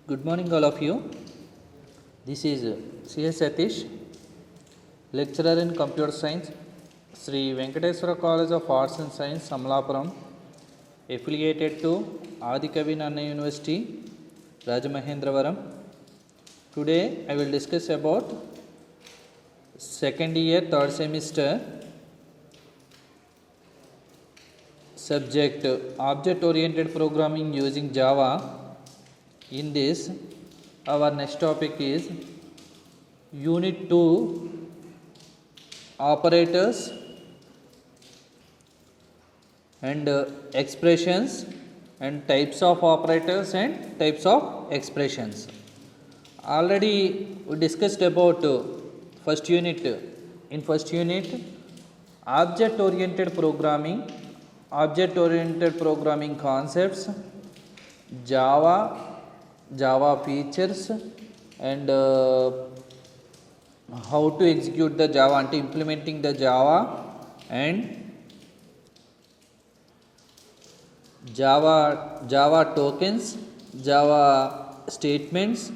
Good morning, all of you. This is C.S. Satish, lecturer in computer science, Sri Venkateswara College of Arts and Science, Samalapuram, affiliated to Adikavi Nanna University, Rajamahendravaram. Today, I will discuss about second year, third semester, subject object-oriented programming using Java. In this, our next topic is Unit 2, operators and expressions and types of operators and types of expressions. Already we discussed about first unit. In first unit, object-oriented programming concepts, Java features, and how to execute the Java and implementing the Java, and Java tokens, Java statements,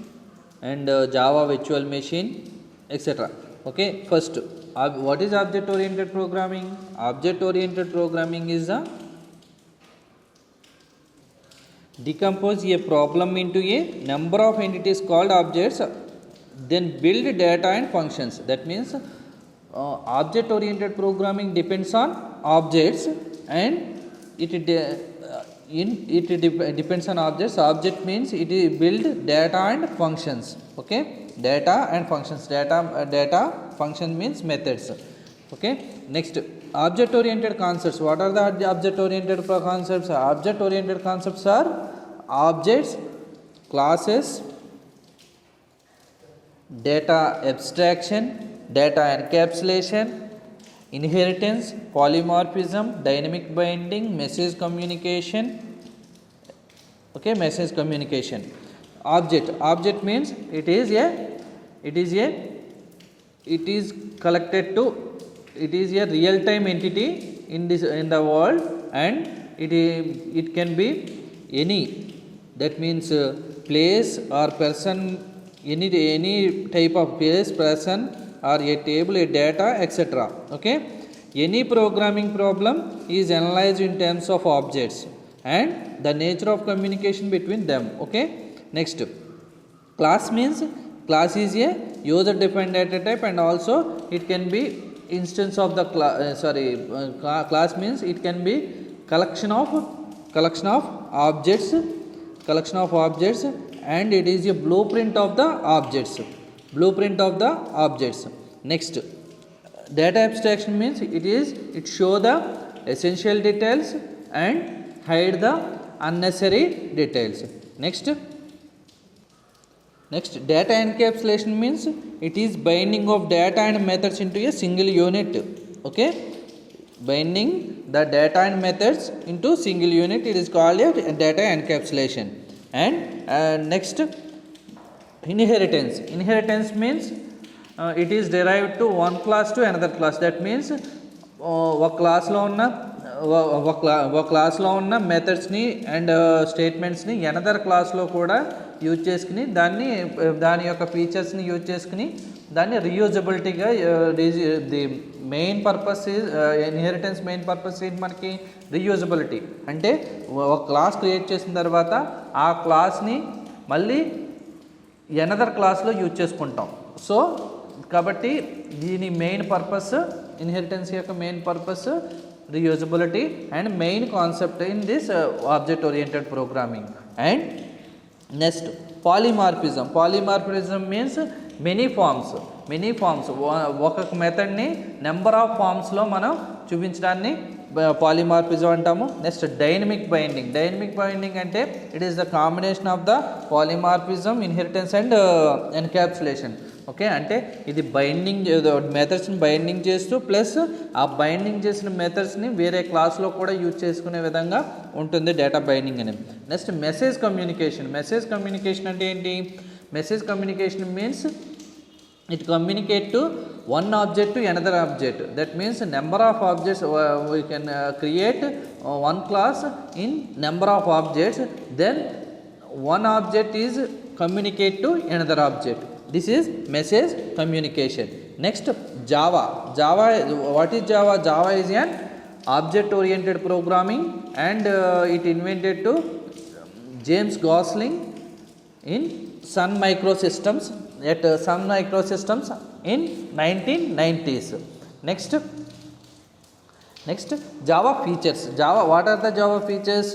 and Java virtual machine, etc. Okay, first, what is object oriented programming? Object oriented programming is a decompose a problem into a number of entities called objects, then build data and functions. That means object oriented programming depends on objects, and depends on objects. Object means it build data and functions. Okay, data and functions. Data function means methods. Okay, next, object oriented concepts. What are the object oriented concepts? Object oriented concepts are objects, classes, data abstraction, data encapsulation, inheritance, polymorphism, dynamic binding, message communication. Okay, message communication. Object means it is collected to, it is a real time entity in the world, and it can be any, that means place or person, any type of place, person, or a table, a data, etc. Okay, any programming problem is analyzed in terms of objects and the nature of communication between them. Okay, next, class means class is a user defined data type, and also it can be instance of the class means it can be collection of objects, and it is a blueprint of the objects. Next, data abstraction means it show the essential details and hide the unnecessary details. Next, data encapsulation means it is binding of data and methods into a single unit. Okay, binding the data and methods into single unit, it is called a data encapsulation. And next, inheritance means it is derived to one class to another class. That means ఒక క్లాస్లో ఉన్న మెథడ్స్ని and స్టేట్మెంట్స్ని another క్లాస్లో కూడా use చేసుకుని దాని యొక్క ఫీచర్స్ని use చేసుకుని దాన్ని రీయూజబిలిటీగా the main purpose inheritance main purpose ఏంటి మనకి? రీయూజబిలిటీ. అంటే ఒక క్లాస్ క్రియేట్ చేసిన తర్వాత ఆ క్లాస్ని మళ్ళీ ఎనదర్ క్లాస్లో యూజ్ చేసుకుంటాం. సో కాబట్టి దీని మెయిన్ పర్పస్, ఇన్హెరిటెన్స్ యొక్క main purpose reusability and main concept in this object oriented programming. And next, polymorphism means many forms. ఒక మెథడ్ ని నెంబర్ ఆఫ్ ఫార్మ్స్ లో మనం చూపించడాన్ని పాలిమార్ఫిజం అంటాము. నెక్స్ట్, డైనమిక్ బైండింగ్ అంటే it is the combination of the polymorphism, inheritance and encapsulation. Okay, అంటే ఇది binding మెథడ్స్ని binding చేస్తూ plus ఆ బైండింగ్ చేసిన మెథడ్స్ని వేరే క్లాస్లో కూడా యూజ్ చేసుకునే విధంగా ఉంటుంది డేటా బైండింగ్ అనేది. నెక్స్ట్, మెసేజ్ కమ్యూనికేషన్ అంటే ఏంటి? Message communication means it communicate to one object to another object. That means number of objects, we can create one class in number of objects, then one object is communicate to another object. This is message communication. Next, Java. What is Java? Java is an object oriented programming, and it invented to James Gosling in Sun Microsystems in 1990s. Next, Java features. What are the Java features?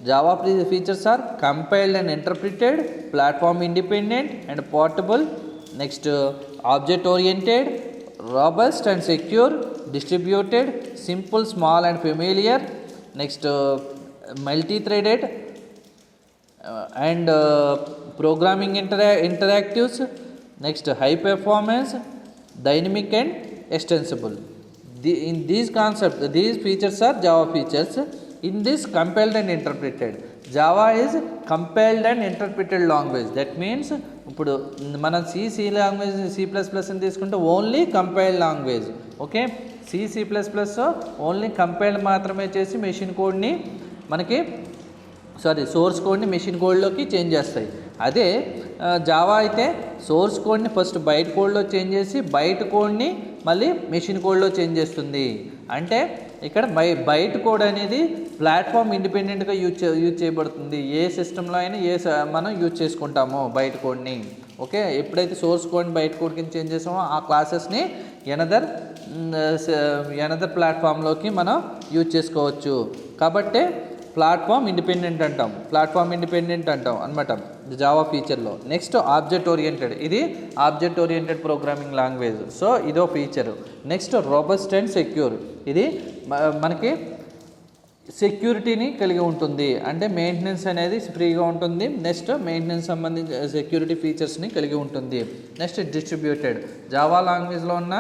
Java features are compiled and interpreted, platform independent and portable. Next, object oriented, robust and secure, distributed, simple, small and familiar. Next, multi-threaded and programming interactives. Next, high performance, dynamic and extensible. In these concepts, these features are Java features. In this, compiled and interpreted. Java is compiled and interpreted language. That means ఇప్పుడు మనం C language C++ అని తీసుకుంటే only compiled language. Okay, C plus only compiled మాత్రమే చేసి machine కోడ్ని మనకి source కోడ్ని machine కోడ్లోకి చేంజ్ చేస్తాయి. అదే జావా అయితే సోర్స్ కోడ్ని ఫస్ట్ బైట్ కోడ్లో చేంజ్ చేసి బైట్ కోడ్ని మళ్ళీ మెషిన్ కోడ్లో చేంజ్ చేస్తుంది. అంటే ఇక్కడ బైట్ కోడ్ అనేది ప్లాట్ఫామ్ ఇండిపెండెంట్గా యూజ్ చేయబడుతుంది. ఏ సిస్టంలో అయినా మనం యూజ్ చేసుకుంటామో బైట్ కోడ్ని. ఓకే, ఎప్పుడైతే సోర్స్ కోడ్ని బైట్ కోడ్ కింద చేంజ్ చేసామో ఆ క్లాసెస్ని ఎనదర్ ప్లాట్ఫామ్లోకి మనం యూజ్ చేసుకోవచ్చు. కాబట్టి ప్లాట్ఫామ్ ఇండిపెండెంట్ అంటాం అనమాట జావా ఫీచర్లో. Next, object oriented. ఇది object oriented programming language. So ఇదో feature. Next, robust and secure. ఇది మనకి సెక్యూరిటీని కలిగి ఉంటుంది, అంటే మెయింటెనెన్స్ అనేది ఫ్రీగా ఉంటుంది. నెక్స్ట్, మెయింటెనెన్స్ సంబంధించి సెక్యూరిటీ ఫీచర్స్ని కలిగి ఉంటుంది. Next, distributed. జావా లాంగ్వేజ్లో ఉన్న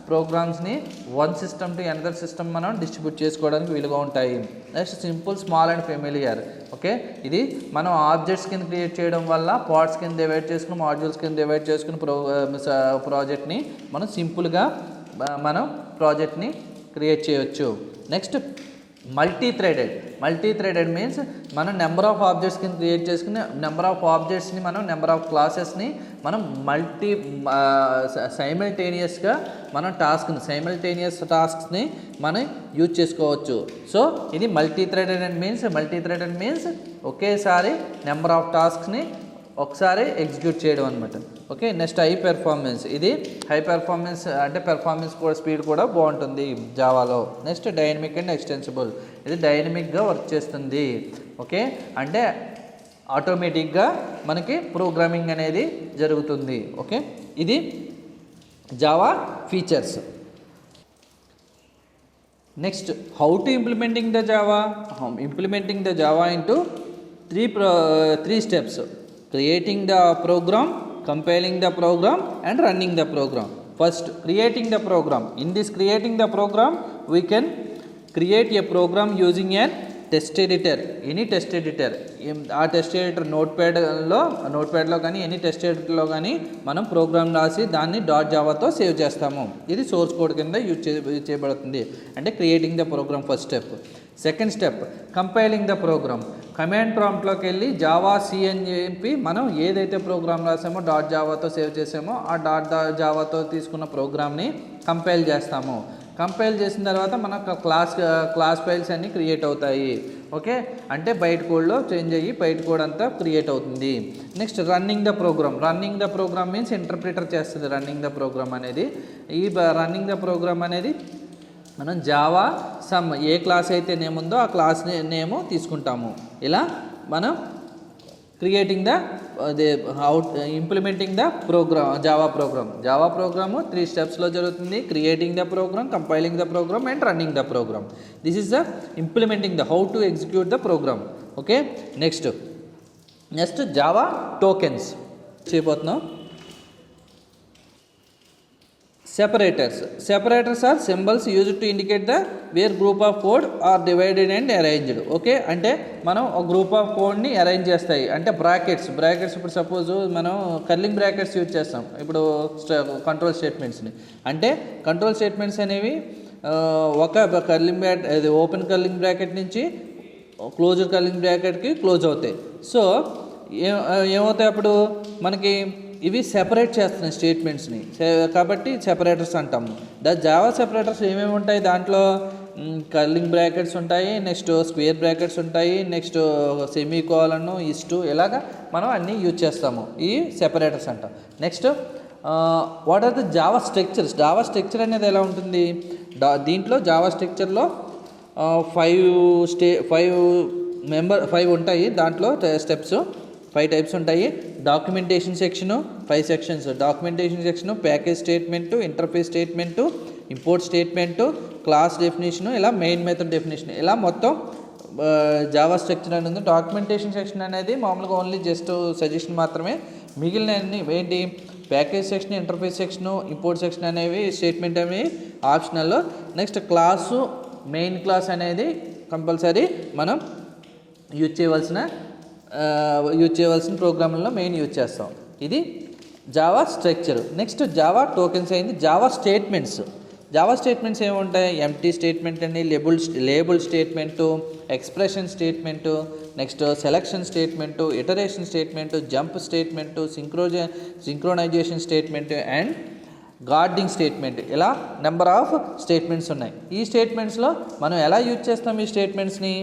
ప్రోగ్రామ్స్ని one system to another system మనం డిస్ట్రిబ్యూట్ చేసుకోవడానికి వీలుగా ఉంటాయి. Next, simple, small and familiar. Okay, ఇది మనం ఆబ్జెక్ట్స్ కింద క్రియేట్ చేయడం వల్ల పార్ట్స్ కింద డివైడ్ చేసుకుని, మాడ్యూల్స్ కింద డివైడ్ చేసుకుని ప్రాజెక్ట్ని మనం సింపుల్గా మనం ప్రాజెక్ట్ని క్రియేట్ చేయవచ్చు. నెక్స్ట్, మల్టీ-థ్రెడెడ్ మీన్స్ మనం నెంబర్ ఆఫ్ ఆబ్జెక్ట్స్ కింద క్రియేట్ చేసుకుని నెంబర్ ఆఫ్ ఆబ్జెక్ట్స్ని మనం నెంబర్ ఆఫ్ క్లాసెస్ని మనం సైమల్టేనియస్గా మనం సైమల్టేనియస్ టాస్క్స్ని మనం యూజ్ చేసుకోవచ్చు. సో ఇది మల్టీ-థ్రెడెడ్ మీన్స్ ఒకేసారి నెంబర్ ఆఫ్ టాస్క్ని ఒకసారి ఎగ్జిక్యూట్ చేయడం అనమాట. Okay, next, high performance. ఇది హై పెర్ఫార్మెన్స్ అంటే పెర్ఫార్మెన్స్ కూడా స్పీడ్ కూడా బాగుంటుంది జావాలో. Next, dynamic and extensible. ఇది డైనమిక్గా వర్క్ చేస్తుంది. ఓకే, అంటే ఆటోమేటిక్గా మనకి ప్రోగ్రామింగ్ అనేది జరుగుతుంది. ఓకే, ఇది Java features. Next, how to implementing the Java into three steps: creating the program, compiling the program and running the program. First, creating the program. In this creating the program, we can create a program using an test editor, any test editor. ఆ test editor నోట్ప్యాడ్లో కానీ any test ఎడిటర్లో కానీ మనం programme రాసి దాన్ని .javaతో save చేస్తాము. ఇది source code కింద use చేయబడుతుంది. అంటే creating the program first step. Second step, compiling the program. Command ప్రాంప్ట్లోకి వెళ్ళి జావా-c అని చెప్పి మనం ఏదైతే ప్రోగ్రామ్ రాసామో .javaతో సేవ్ చేసామో ఆ .javaతో తీసుకున్న ప్రోగ్రామ్ని కంపైల్ చేస్తాము. కంపైల్ చేసిన తర్వాత మనకు క్లాస్ ఫైల్స్ అన్నీ క్రియేట్ అవుతాయి. ఓకే, అంటే బయట కోడ్లో చేంజ్ అయ్యి బయట కోడ్ అంతా క్రియేట్ అవుతుంది. Next, running the program means interpreter చేస్తుంది రన్నింగ్ ద ప్రోగ్రామ్ అనేది. ఈ రన్నింగ్ ద ప్రోగ్రామ్ అనేది మనం జావా ఏ క్లాస్ అయితే నేమ్ ఉందో ఆ క్లాస్ నేమ్ తీసుకుంటాము. ఇలా మనం creating the implementing the Java program 3 స్టెప్స్లో జరుగుతుంది. Creating the program, compiling the program and running the program. This is the implementing the how to execute the program. Okay, next Java tokens చేయబోతున్నాం. Separators are symbols used to indicate the where group of code are divided and arranged. Okay, అంటే మనం ఒక group of కోడ్ని arrange చేస్తాయి. అంటే brackets ఇప్పుడు suppose మనం curling brackets use చేస్తాం ఇప్పుడు కంట్రోల్ స్టేట్మెంట్స్ని. అంటే కంట్రోల్ స్టేట్మెంట్స్ అనేవి ఒక ఓపెన్ కర్లింగ్ బ్రాకెట్ నుంచి క్లోజ్డ్ కర్లింగ్ బ్రాకెట్కి క్లోజ్ అవుతాయి. సో ఏమవుతాయి అప్పుడు మనకి ఇవి సెపరేట్ చేస్తున్నాయి స్టేట్మెంట్స్ని, కాబట్టి సెపరేటర్స్ అంటాము. జావా సెపరేటర్స్ ఏమేమి ఉంటాయి దాంట్లో, కర్లింగ్ బ్రాకెట్స్ ఉంటాయి, నెక్స్ట్ స్క్వేర్ బ్రాకెట్స్ ఉంటాయి, నెక్స్ట్ సెమీ కోలన్, ఇస్టు, ఇలాగా మనం అన్నీ యూజ్ చేస్తాము, ఈ సెపరేటర్స్ అంటాం. Next what are the Java structures. Java structure అనేది ఎలా ఉంటుంది, దీంట్లో జావా స్ట్రక్చర్లో 5 ఉంటాయి, దాంట్లో స్టెప్స్ 5 టైప్స్ ఉంటాయి. Documentation section 5 sections, documentation section, package statement, interface statement, import statement, class definition, ఇలా మెయిన్ మెథడ్ డెఫినేషన్, ఇలా మొత్తం జావా స్ట్రక్చర్ అనేది. డాక్యుమెంటేషన్ సెక్షన్ అనేది మామూలుగా ఓన్లీ జస్ట్ సజెషన్ మాత్రమే, మిగిలిన అన్ని ఏంటి, package section, interface section, import section అనేవి స్టేట్మెంట్ అనేవి optional. Next class, main class అనేది కంపల్సరీ మనం యూజ్ చేయవలసిన ప్రోగ్రాంలలో మెయిన్ యూజ్ చేస్తాం. ఇది Java structure. Next Java tokens అయింది. Java statements. జావా స్టేట్మెంట్స్ ఏముంటాయి, ఎంటీ స్టేట్మెంట్ అండి, label statement, expression statement, next selection statement, iteration statement, jump statement, synchronization statement and guarding statement, ఇలా number of statements ఉన్నాయి. ఈ స్టేట్మెంట్స్లో మనం ఎలా యూజ్ చేస్తాం ఈ స్టేట్మెంట్స్ని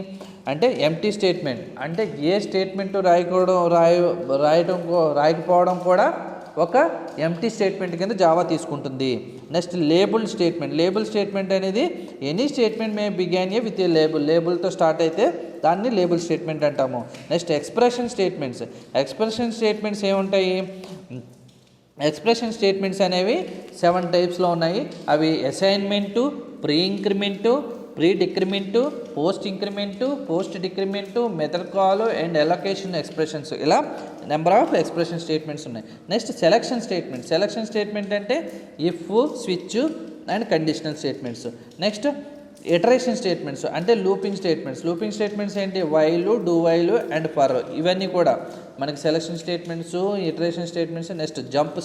అంటే, ఎంటీ స్టేట్మెంట్ అంటే ఏ స్టేట్మెంట్ రాయకపోవడం కూడా ఒక ఎంటీ స్టేట్మెంట్ కింద జావా తీసుకుంటుంది. నెక్స్ట్ లేబుల్ స్టేట్మెంట్ అనేది any statement may began with a లేబుల్తో స్టార్ట్ అయితే దాన్ని లేబుల్ స్టేట్మెంట్ అంటాము. నెక్స్ట్ ఎక్స్ప్రెషన్ స్టేట్మెంట్స్ ఏముంటాయి, ఎక్స్ప్రెషన్ స్టేట్మెంట్స్ అనేవి 7 టైప్స్లో ఉన్నాయి. అవి assignment, pre increment, pre decrement, post increment, post decrement, method call and allocation expressions, ఇలా నెంబర్ ఆఫ్ ఎక్స్ప్రెషన్ స్టేట్మెంట్స్ ఉన్నాయి. నెక్స్ట్ సెలక్షన్ స్టేట్మెంట్ అంటే if, switch and conditional statements. Next iteration statements అంటే looping statements ఏంటి, while, do while and for, ఇవన్నీ కూడా మనకి selection statements, iteration statements. Next jump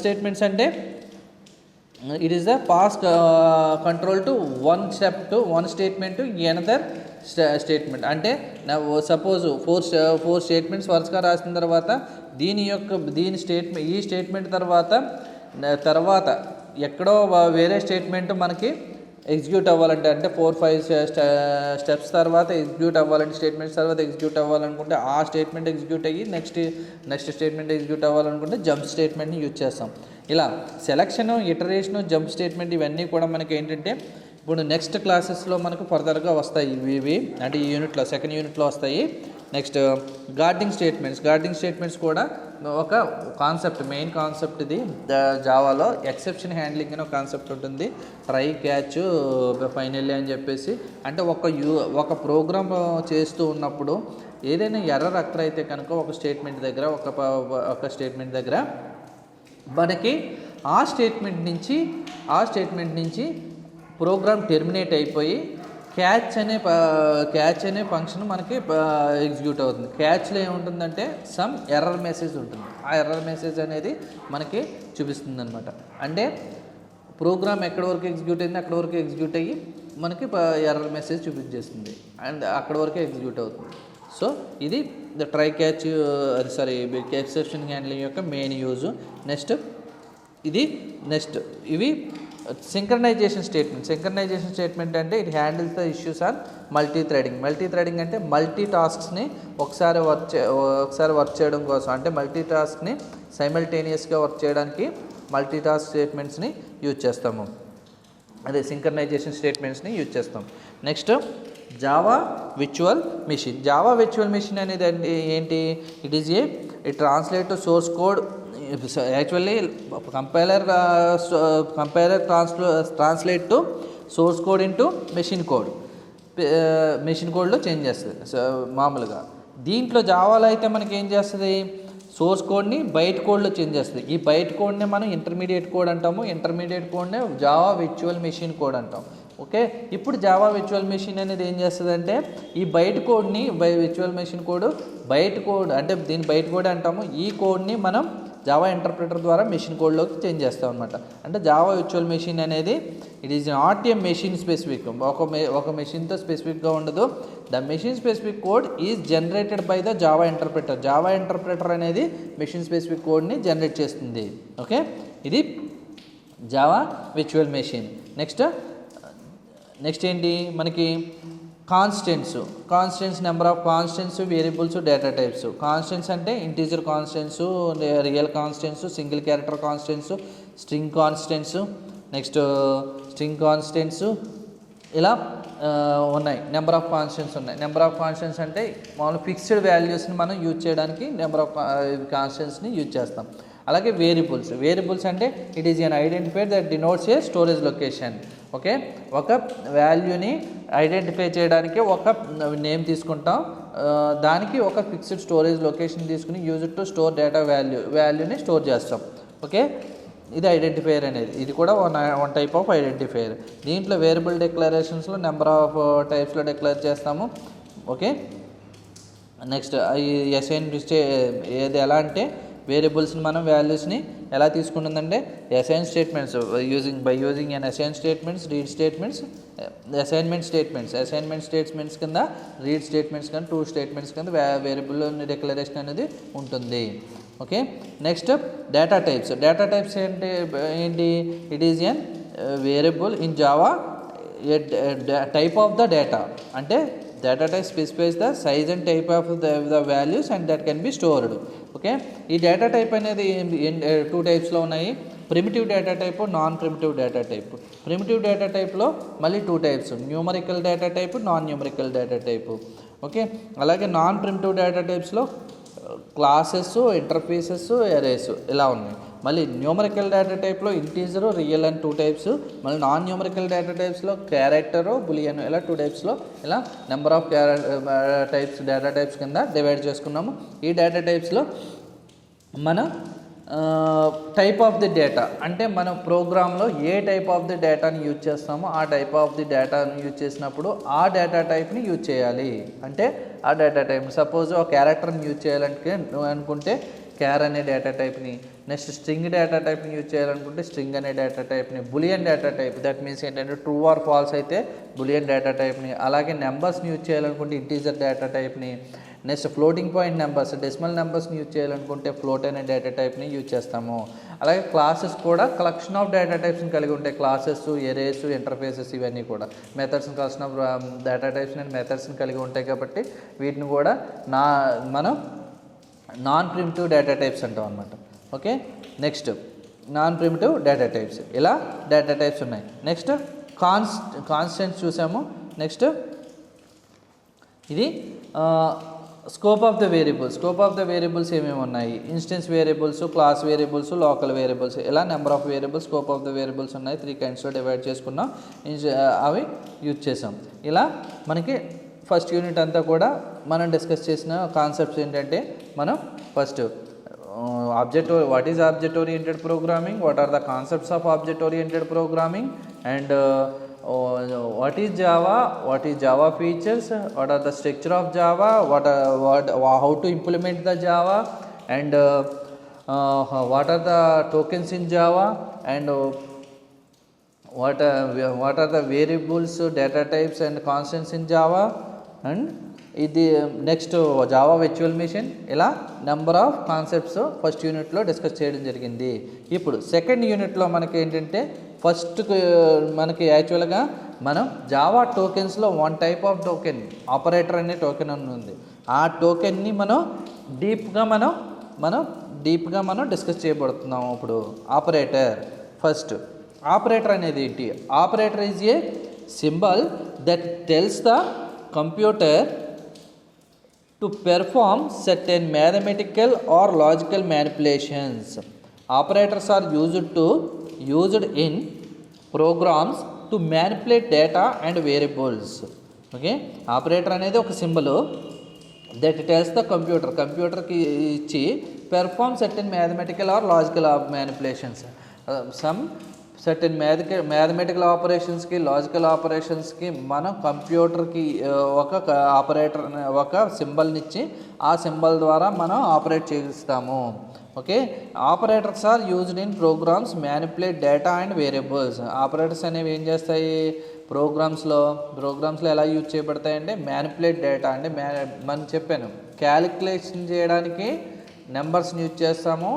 statements అంటే it is the pass control to one step to one statement to another statement. అంటే suppose 4 statements వరుసగా రాసిన తర్వాత ఈ స్టేట్మెంట్ తర్వాత ఎక్కడో వేరే స్టేట్మెంట్ మనకి ఎగ్జిక్యూట్ అవ్వాలంటే, అంటే 4-5 స్టెప్స్ తర్వాత ఎగ్జిక్యూట్ అవ్వాలంటే, స్టేట్మెంట్స్ తర్వాత ఎగ్జిక్యూట్ అవ్వాలనుకుంటే ఆ స్టేట్మెంట్ ఎగ్జిక్యూట్ అయ్యి నెక్స్ట్ స్టేట్మెంట్ ఎగ్జిక్యూట్ అవ్వాలనుకుంటే జంప్ స్టేట్మెంట్ని యూజ్ చేస్తాం. ఇలా సెలక్షను, ఇటరేషను, జంప్ స్టేట్మెంట్ ఇవన్నీ కూడా మనకి ఏంటంటే ఇప్పుడు నెక్స్ట్ క్లాసెస్లో మనకు ఫర్దర్గా వస్తాయి. ఇవి అంటే ఈ యూనిట్లో, సెకండ్ యూనిట్లో వస్తాయి. నెక్స్ట్ గార్డింగ్ స్టేట్మెంట్స్ కూడా ఒక కాన్సెప్ట్, మెయిన్ కాన్సెప్ట్ ఇది. జావాలో ఎక్సెప్షన్ హ్యాండ్లింగ్ అని ఒక కాన్సెప్ట్ ఉంటుంది, ట్రై, క్యాచ్, ఫైనల్లీ అని చెప్పేసి. అంటే ఒక ప్రోగ్రామ్ చేస్తూ ఉన్నప్పుడు ఏదైనా ఎర్రర్ అక్కర్ అయితే కనుక ఒక స్టేట్మెంట్ దగ్గర మనకి ఆ స్టేట్మెంట్ నుంచి ప్రోగ్రామ్ టెర్మినేట్ అయిపోయి క్యాచ్ అనే ఫంక్షన్ మనకి ఎగ్జిక్యూట్ అవుతుంది. క్యాచ్లో ఏముంటుందంటే సమ్ ఎర్రర్ మెసేజ్ ఉంటుంది. ఆ ఎర్రర్ మెసేజ్ అనేది మనకి చూపిస్తుంది అనమాట. అంటే ప్రోగ్రామ్ ఎక్కడి వరకు ఎగ్జిక్యూట్ అయింది అక్కడ వరకు ఎగ్జిక్యూట్ అయ్యి మనకి ఎర్రర్ మెసేజ్ చూపించేస్తుంది అండ్ అక్కడ వరకే ఎగ్జిక్యూట్ అవుతుంది. సో ఇది ట్రై క్యాచ్ ఎక్సెప్షన్ హ్యాండ్లింగ్ యొక్క మెయిన్ యూజ్. నెక్స్ట్ ఇవి సింక్రనైజేషన్ స్టేట్మెంట్ అంటే it handles the issues on multi threading అంటే మల్టీ టాస్క్స్ని ఒకసారి వర్క్ చేయడం కోసం, అంటే మల్టీ టాస్క్ని సైమల్టేనియస్గా వర్క్ చేయడానికి మల్టీ టాస్క్ స్టేట్మెంట్స్ని యూజ్ చేస్తాము. అదే సింక్రనైజేషన్ స్టేట్మెంట్స్ని యూజ్ చేస్తాం. నెక్స్ట్ జావా విర్చువల్ మెషిన్ అనేది ఏంటి, it translate to source code. Actually compiler translate to source code into machine కోడ్లో చేంజ్ చేస్తుంది మామూలుగా. దీంట్లో జావాలో అయితే మనకి ఏం చేస్తుంది, సోర్స్ కోడ్ని బైట్ కోడ్లో చేంజ్ చేస్తుంది. ఈ బైట్ కోడ్నే మనం ఇంటర్మీడియట్ కోడ్ అంటాము. ఇంటర్మీడియట్ కోడ్నే జావా విర్చువల్ మెషిన్ కోడ్ అంటాం. ఓకే, ఇప్పుడు జావా విర్చువల్ మెషిన్ అనేది ఏం చేస్తుందంటే ఈ బైట్ కోడ్ని virtual machine code byte code అంటే దీన్ని బైట్ కోడ్ అంటాము. ఈ కోడ్ని మనం జావా ఇంటర్ప్రిటర్ ద్వారా మెషిన్ కోడ్లోకి చేంజ్ చేస్తాం అనమాట. అంటే జావా వర్చువల్ మెషిన్ అనేది it is not a machine specific, ఒక మెషిన్తో స్పెసిఫిక్గా ఉండదు. The machine specific code is generated by the Java interpreter. Java interpreter అనేది మెషిన్ స్పెసిఫిక్ కోడ్ని జనరేట్ చేస్తుంది. ఓకే, ఇది జావా వర్చువల్ మెషిన్. నెక్స్ట్ ఏంటి మనకి constants number of constants, variables, data types. Constants అంటే integer constants, real constants, single character constants, string constants, string constants ఇలా ఉన్నాయి. Number of constants ఉన్నాయి. నెంబర్ ఆఫ్ కాన్స్టెంట్స్ అంటే మామూలు ఫిక్స్డ్ వాల్యూస్ని మనం యూజ్ చేయడానికి నెంబర్ ఆఫ్ కాన్స్టెంట్స్ని యూజ్ చేస్తాం. అలాగే వేరియబుల్స్ అంటే it is an identifier that denotes a storage location. Okay, ఒక వాల్యూని ఐడెంటిఫై చేయడానికి ఒక నేమ్ తీసుకుంటాం, దానికి ఒక ఫిక్స్డ్ స్టోరేజ్ లొకేషన్ తీసుకుని యూజ్ టు స్టోర్ డేటా వాల్యూని స్టోర్ చేస్తాం. ఓకే, ఇది ఐడెంటిఫైయర్ అనేది, ఇది కూడా వన్ టైప్ ఆఫ్ ఐడెంటిఫైయర్. దీంట్లో వేరియబుల్ డిక్లరేషన్స్లో నెంబర్ ఆఫ్ టైప్స్లో డిక్లేర్ చేస్తాము. ఓకే, నెక్స్ట్ అసైన్ ఏది ఎలా అంటే వేరియబుల్స్ని మనం వాల్యూస్ని ఎలా తీసుకుంటుందంటే assign statements by using an assign statements, read statements, assignment statements కింద రీడ్ స్టేట్మెంట్స్ కింద 2 స్టేట్మెంట్స్ కింద వేరియబుల్ డిక్లరేషన్ అనేది ఉంటుంది. ఓకే, నెక్స్ట్ డేటా టైప్స్ ఏంటి it is an variable in Java type of the data. అంటే data type specifies the size and type of the values and that can be stored. Okay, ఈ data type అనేది 2 టైప్స్లో ఉన్నాయి. Primitive data type, non primitive data type. Primitive data టైప్లో మళ్ళీ 2 types, numerical data type, non numerical data type. Okay, అలాగే non primitive data టైప్స్లో classes, interfaces, arrays ఇలా ఉన్నాయి. మళ్ళీ న్యూమరికల్ డేటా టైప్లో ఇంటీజరు, రియల్ అని 2 టైప్స్. మళ్ళీ నాన్ న్యూమరికల్ డేటా టైప్స్లో క్యారెక్టరు, బులియన్ ఇలా 2 టైప్స్లో ఇలా నెంబర్ ఆఫ్ డేటా టైప్స్ కింద డివైడ్ చేసుకున్నాము. ఈ డేటా టైప్స్లో మన టైప్ ఆఫ్ ది డేటా అంటే మనం ప్రోగ్రాంలో ఏ టైప్ ఆఫ్ ది డేటాని యూజ్ చేస్తామో ఆ టైప్ ఆఫ్ ది డేటాని యూజ్ చేసినప్పుడు ఆ డేటా టైప్ని యూజ్ చేయాలి. అంటే ఆ డేటా టైప్ సపోజ్ ఒక క్యారెక్టర్ని యూజ్ చేయాలంటే అనుకుంటే క్యార్ అనే డేటా టైప్ని, నెక్స్ట్ స్ట్రింగ్ డేటా టైప్ని యూజ్ చేయాలనుకుంటే స్ట్రింగ్ అనే డేటా టైప్ని, boolean data type that means ఏంటంటే ట్రూ ఆర్ ఫాల్స్ అయితే బులియన్ డేటా టైప్ని, అలాగే నెంబర్స్ని యూజ్ చేయాలనుకుంటే ఇంటీజర్ డేటా టైప్ని, next floating point numbers decimal నెంబర్స్ని యూజ్ చేయాలనుకుంటే ఫ్లోట్ అనే డేటా టైప్ని యూజ్ చేస్తాము. అలాగే క్లాసెస్ కూడా కలెక్షన్ ఆఫ్ డేటా టైప్స్ని కలిగి ఉంటాయి. క్లాసెస్, ఎరేస్, ఇంటర్ఫేసెస్ ఇవన్నీ కూడా మెథడ్స్ని collection of data types and మెథడ్స్ని కలిగి ఉంటాయి కాబట్టి వీటిని కూడా మనం నాన్ ప్రిమిటివ్ డేటా టైప్స్ అంటాం అనమాట. Okay, next non primitive data types ఇలా డేటా టైప్స్ ఉన్నాయి. నెక్స్ట్ కాన్స్టెంట్స్ చూసాము. నెక్స్ట్ ఇది స్కోప్ ఆఫ్ ద వేరియబుల్స్ ఏమేమి ఉన్నాయి, instance variables, class variables, local variables ఇలా number of variables, scope of the variables ఉన్నాయి. 3 kindsలో డివైడ్ చేసుకున్నాం, అవి యూజ్ చేసాం. ఇలా మనకి ఫస్ట్ యూనిట్ అంతా కూడా మనం డిస్కస్ చేసిన కాన్సెప్ట్స్ ఏంటంటే మనం first what is object oriented programming, what are the concepts of object oriented programming, and what is Java features, what are the structure of Java, how to implement the Java, and what are the tokens in Java, and what are the variables, data types and constants in Java, and ఇది next Java virtual machine ఇలా number of concepts first యూనిట్లో discuss చేయడం జరిగింది. ఇప్పుడు second యూనిట్లో మనకి ఏంటంటే first మనకి యాక్చువల్గా మనం జావా టోకెన్స్లో 1 type ఆఫ్ టోకెన్ ఆపరేటర్ అనే టోకెన్ అని ఉంది. ఆ టోకెన్ని మనం డీప్గా మనం డిస్కస్ చేయబడుతున్నాము. ఇప్పుడు ఫస్ట్ ఆపరేటర్ అనేది ఏంటి? Operator is a symbol that tells the computer to perform certain mathematical or logical manipulations. Operators are used in programs to manipulate data and variables. Okay, operator అనేది ఒక సింబల్ that tells the computerకి ఇచ్చి perform certain mathematical or logical manipulations. Certain mathematical ఆపరేషన్స్కి, logical ఆపరేషన్స్కి మనం కంప్యూటర్కి ఒక operator ఒక సింబల్నిచ్చి ఆ సింబల్ ద్వారా మనం ఆపరేట్ చేయిస్తాము. Okay, operators are used in programs manipulate data and variables. Operators అనేవి ఏం చేస్తాయి ప్రోగ్రామ్స్లో ఎలా యూజ్ చేయబడతాయంటే మ్యానిపులేట్ డేటా అంటే మనం చెప్పాను క్యాలిక్యులేషన్ చేయడానికి నెంబర్స్ని యూజ్ చేస్తాము,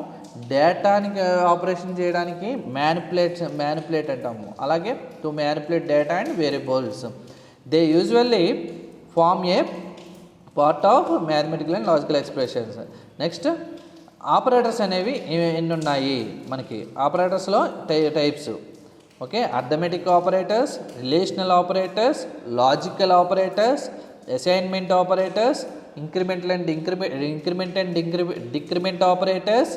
డేటాని ఆపరేషన్ చేయడానికి మ్యానిపులేట్ అంటాము. అలాగే to manipulate data and variables. They usually form a part of mathematical and logical expressions. Next operators అనేవి ఎన్ని ఉన్నాయి మనకి ఆపరేటర్స్లో types. Okay, arithmetic operators, relational operators, logical operators, assignment operators, increment and decrement operators,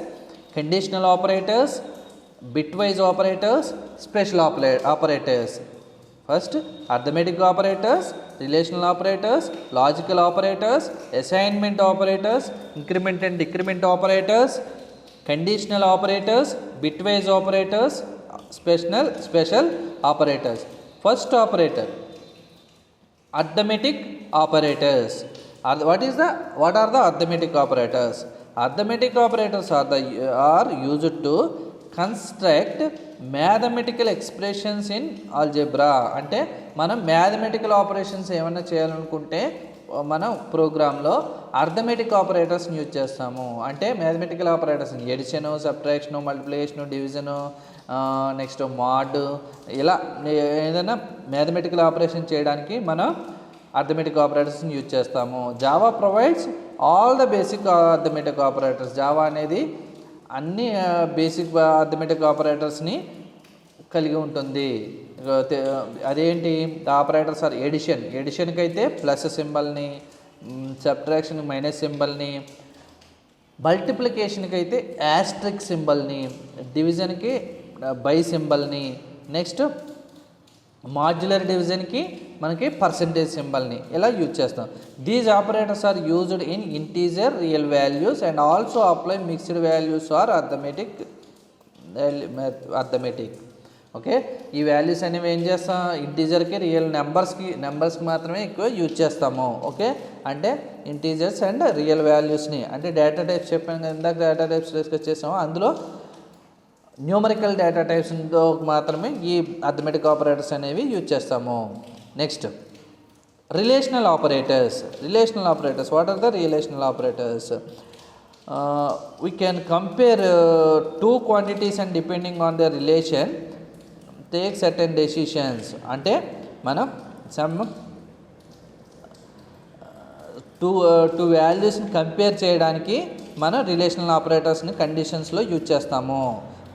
conditional operators, bitwise operators, special operators. First arithmetic operators, relational operators, logical operators, assignment operators, increment and decrement operators, conditional operators, bitwise operators, special operators. First operator arithmetic operators. What are the arithmetic operators? Arithmetic operators are used to construct mathematical expressions in algebra. అంటే మనం mathematical operations ఏమైనా చేయాలనుకుంటే మనం ప్రోగ్రాంలో arithmetic ఆపరేటర్స్ని use చేస్తాము. అంటే mathematical operators addition, subtraction, multiplication, division, next mod, ఇలా ఏదైనా మ్యాథమెటికల్ ఆపరేషన్ చేయడానికి మనం అర్థమెటిక్ ఆపరేటర్స్ని యూజ్ చేస్తాము. Java provides all the basic arithmetic operators. Java అనేది అన్ని బేసిక్ అర్థమెటిక్ ఆపరేటర్స్ని కలిగి ఉంటుంది. అదేంటి ఆపరేటర్స్ ఆర్ ఎడిషన్కి అయితే ప్లస్ సింబల్ని, సబ్ట్రాక్షన్ మైనస్ సింబల్ని, మల్టిప్లికేషన్కి అయితే యాస్ట్రిక్ సింబల్ని, డివిజన్కి బై సింబల్ని, నెక్స్ట్ మాడ్యులర్ డివిజన్కి మనకి పర్సెంటేజ్ సింబల్ని ఇలా యూజ్ చేస్తాం. These operators are used in integer real values and also apply mixed values or arithmetic. Okay, ఈ వాల్యూస్ అనేవి ఏం చేస్తాం ఇంటీజర్కి, రియల్ నెంబర్స్కి మాత్రమే ఎక్కువ యూజ్ చేస్తాము. ఓకే, అంటే ఇంటీజర్స్ అండ్ రియల్ వాల్యూస్ని అంటే డేటా టైప్స్ చెప్పాను కదా ఇందాక, డేటా టైప్స్ డిస్కస్ చేసాము. అందులో న్యూమరికల్ డేటా టైప్స్తో మాత్రమే ఈ అర్థమెటిక్ ఆపరేటర్స్ అనేవి యూజ్ చేస్తాము. Next relational operators. What are the relational operators? We can compare two quantities and depending on their relation take certain decisions. అంటే మనం సమ్ టూ వాల్యూస్ని కంపేర్ చేయడానికి మనం రిలేషనల్ ఆపరేటర్స్ని కండిషన్స్లో యూజ్ చేస్తాము.